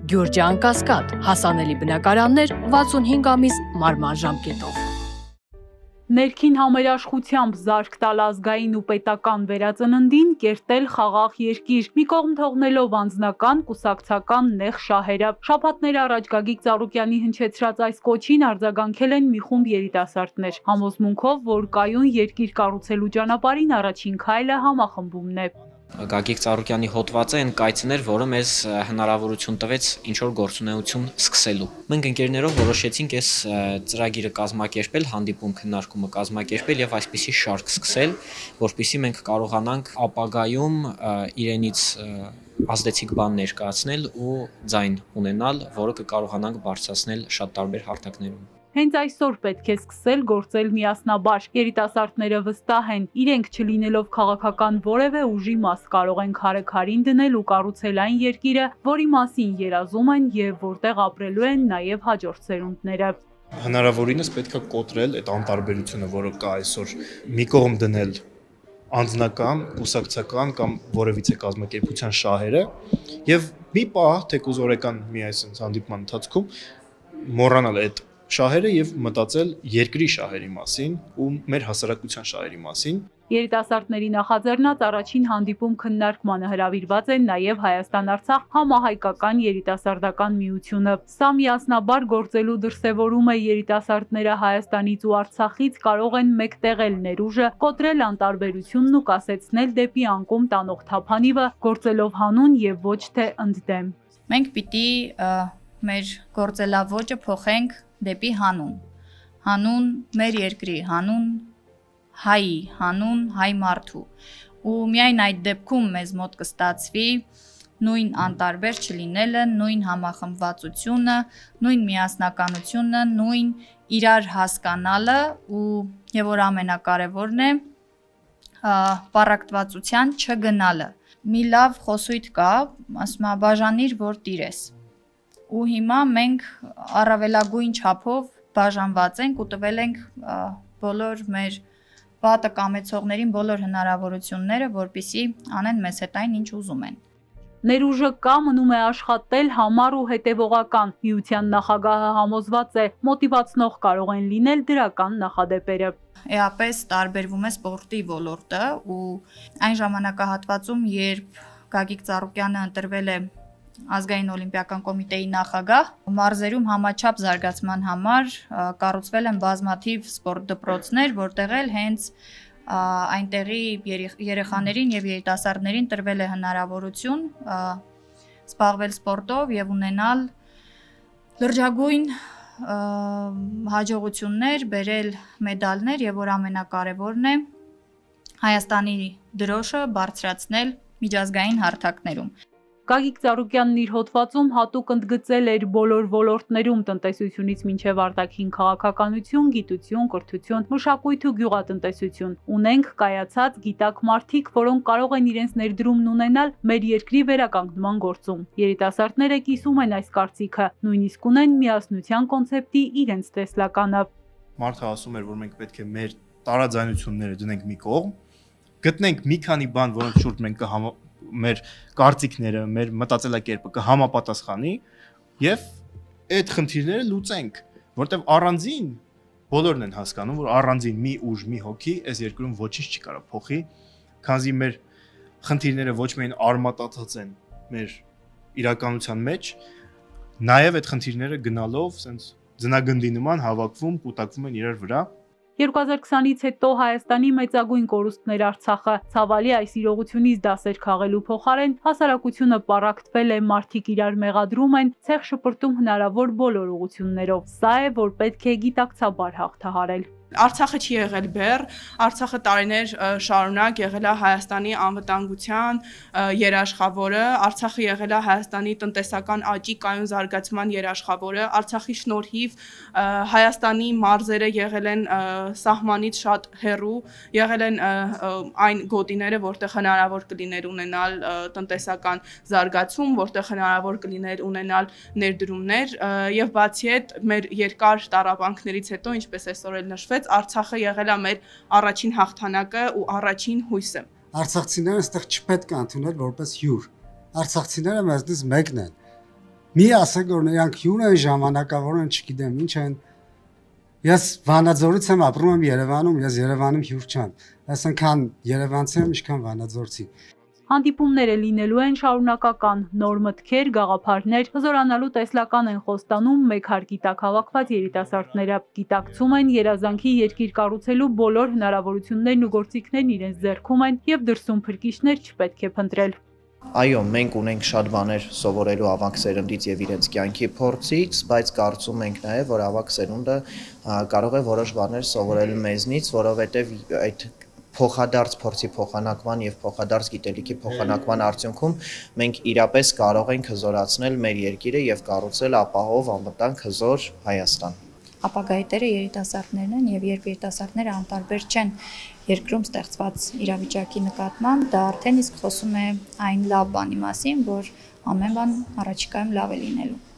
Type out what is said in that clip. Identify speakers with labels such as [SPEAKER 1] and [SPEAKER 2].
[SPEAKER 1] Գյուրջան Կասկադ, հասանելի բնակարաններ 65 ամիս մարման ժամկետով։
[SPEAKER 2] Ներքին համերաշխությամբ զարկ տալ ազգային ու պետական վերածննդին, կերտել խաղաղ երկիր, մի կողմ թողնելով անձնական, կուսակցական նեղ շահերը։ Շաբաթներ առաջ Գագիկ Ծառուկյանի հնչեցրած այս կոչին արձագանքել են մի խումբ երիտասարդներ, համոզմունքով, որ կայուն երկիր կառուցելու ճանապարհին առաջին քայլը համախմբումն է։
[SPEAKER 3] Գագիկ Ծառուկյանի հոդվածը այն կայծն էր, որը մեզ հնարավորություն տվեց ինչ-որ գործունեություն սկսելու։ Մենք ընկերներով որոշեցինք այս ծրագիրը կազմակերպել, հանդիպում քննարկումը կազմակերպել եւ այսպիսի շարք սկսել, որպեսզի մենք կարողանանք ապագայում իրենից ազդեցիկ բան ներկայացնել ու ձայն ունենալ, որը կկարողանանք բարձրացնել շատ տարբեր հարթակներում։
[SPEAKER 2] Հենց այսօր պետք է սկսել գործել միասնաբար։ Երիտասարդները վստահ են, իրենք չլինելով քաղաքական որևէ ուժի մաս կարող են քարե-քարին դնել ու կառուցել այն երկիրը, որի մասին երազում են եւ որտեղ ապրելու են նաեւ հաջորդ սերունդները։
[SPEAKER 4] Հնարավորինս պետք է կոտրել այդ անտարբերությունը, որը կա այսօր, մի կողմ դնել անձնական, կուսակցական կամ որևիցե կազմակերպության շահերը եւ մի պահ թեկուզ օրական մի այսպես հանդիպման ընթացքում մոռանալ այդ շահերը եւ մտածել երկրի շահերի մասին ու մեր հասարակության շահերի մասին։
[SPEAKER 2] Երիտասարդների նախաձեռնած առաջին հանդիպում քննարկմանը հրավիրված են նաև Հայաստան-Արցախ համահայկական երիտասարդական միությունը։ Սա միասնաբար գործելու դրսևորում է երիտասարդները Հայաստանից ու Արցախից կարող են մեկտեղել ներուժը, կոտրել անտարբերությունն ու կասեցնել դեպի անկում տանող թափանիվը, գործելով հանուն եւ ոչ թե ընդդեմ։
[SPEAKER 5] Մենք պիտի մեր գործելավոճը փոխենք դեպի հանուն։ Հանուն մեր երկրի, հանուն հայի, հանուն հայ մարդու։ Ու միայն այդ դեպքում մեզ մոտ կստացվի նույն անտարբեր չլինելը, նույն համախմբվածությունը, նույն միասնականությունը, նույն իրար հասկանալը եւ որ ամենակարևորն է պառակտվածության չգնալը։ Մի լավ խոսույթ կա, ասում է բաժանիր, որ տիրես։ Ու հիմա մենք առավելագույն չափով բաժանված ենք ու տվել ենք բոլոր մեր պատը կամեցողներին բոլոր հնարավորությունները, որպեսզի անեն մեզ հետ այն, ինչ ուզում են։
[SPEAKER 2] Ներուժը կա, մնում է աշխատել համառ ու հետևողական։ Միության նախագահը համոզված է, մոտիվացնող կարող են լինել դրական նախադեպերը։
[SPEAKER 5] Էապես տարբերվում է սպորտի ոլորտը ու այն ժամանակահատվածում, երբ Գագիկ Ծառուկյանը ընտրվել է Ազգային օլիմպիական կոմիտեի նախագահ, մարզերում համաչափ զարգացման համար կառուցվել են բազմաթիվ սպորտ դպրոցներ, որտեղ էլ հենց այնտեղի երեխաներին եւ երիտասարդներին տրվել է հնարավորություն զբաղվել սպորտով եւ ունենալ լրջագույն հաջողություններ, բերել մեդալներ եւ որ ամենակարևորն է Հայաստանի դրոշը բարձրացնել միջազգային հարթակներում։
[SPEAKER 2] Գագիկ Ծառուկյանն իր հոդվածում հատուկ ընդգծել էր բոլոր ոլորտներում տնտեսությունից մինչև արտաքին քաղաքականություն, գիտություն, կրթություն, մշակույթ ու գյուղատնտեսություն։ Ունենք կայացած գիտակ մարդիկ, որոնք կարող են իրենց ներդրումն ունենալ մեր երկրի վերականգնման գործում։ Երիտասարդները կիսում են այս կարծիքը, նույնիսկ ունեն միասնության կոնցեպտի իրենց տեսլականը։
[SPEAKER 4] Մարդը ասում էր, որ մենք պետք է մեր տարաձայնությունները դնենք մի կողմ, գտնենք մի քանի բան, որոնց շուրջ մենք մեր կարծիքները, մեր մտածելակերպը կհամապատասխանի եւ այդ խնդիրները լուծենք, որտեվ առանձին բոլորն են հասկանում, որ առանձին մի ուժ, մի հոգի այս երկրում ոչինչ չի կարող փոխի, քանզի մեր խնդիրները ոչ միայն արմատացած են մեր իրականության մեջ, նաեւ այդ խնդիրները գնալով սենց ձնագնդի նման հավաքվում, կուտակվում են իրար վրա։
[SPEAKER 2] 2020-ից հետո Հայաստանի մեծագույն կորուստներ Արցախը, ցավալի այս իրողությունից դասեր քաղելու փոխարեն հասարակությունը պառակտվել է, մարդիկ իրար մեղադրում են, ցեղ շպրտում հնարավոր բոլոր ուղղություններով։ Սա է, որ պետք է գիտակցաբար հաղթահարել։
[SPEAKER 6] Արցախը չի եղել բեռ, Արցախը տարիներ շարունակ եղել է Հայաստանի անվտանգության երաշխավորը, Արցախը եղել է Հայաստանի տնտեսական աճի կայուն զարգացման երաշխավորը, Արցախի շնորհիվ Հայաստանի մարզերը եղել են սահմանից շատ հեռու, եղել են այն գոտիները, որտեղ հնարավոր կլիներ ունենալ տնտեսական զարգացում, որտեղ հնարավոր կլիներ ունենալ ներդրումներ եւ բացի այդ մեր երկար տառապանքներից հետո, ինչպես այսօր էլ նշվեց, Արցախը եղել է մեր առաջին հաղթանակը ու առաջին հույսը։
[SPEAKER 7] Արցախցիները այստեղ չպետք է ընդունել որպես հյուր։ Արցախցիները մեզնից մեկն են։ Մի ասեք որ նրանք հյուր են ժամանակավոր են, չգիտեմ ինչ են։ Ես Վանաձորից եմ, ապրում եմ Երևանում, ես Երևանում հյուր չեմ։ Այսինքն Երևանցի եմ, ինչքան Վանաձորցի։
[SPEAKER 2] Հանդիպումները լինելու են շարունակական, նոր մտքեր, գաղափարներ, հզորանալու տեսլական են խոստանում մեկ հարկի տակ հավաքված երիտասարդները։ Գիտակցում են երազանքի երկիր կառուցելու բոլոր հնարավորություններն ու գործիքներն իրենց ձեռքում են եւ դրսում փրկիչներ չպետք է փնտրել։
[SPEAKER 8] Այո, մենք ունենք շատ բաներ սովորելու ավագ սերնդից եւ իրենց կյանքի փորձից, բայց կարծում ենք նաեւ, որ ավագ սերունդը կարող է որոշ բաներ սովորել մեզնից, որովհետեւ այդ փոխադարձ փորձի փոխանակման եւ փոխադարձ գիտելիքի փոխանակման արդյունքում մենք իրապես կարող ենք հզորացնել մեր երկիրը եւ կառուցել ապահով, անվտանգ, հզոր Հայաստան։
[SPEAKER 5] Ապագայի տերը երիտասարդներն են եւ երբ երիտասարդները անտարբեր չեն երկրում ստեղծված իրավիճակի նկատմամբ, դա արդեն իսկ խոսում է այն լավ բանի մասին, որ ամեն բան առաջիկայում լավ է լինելու։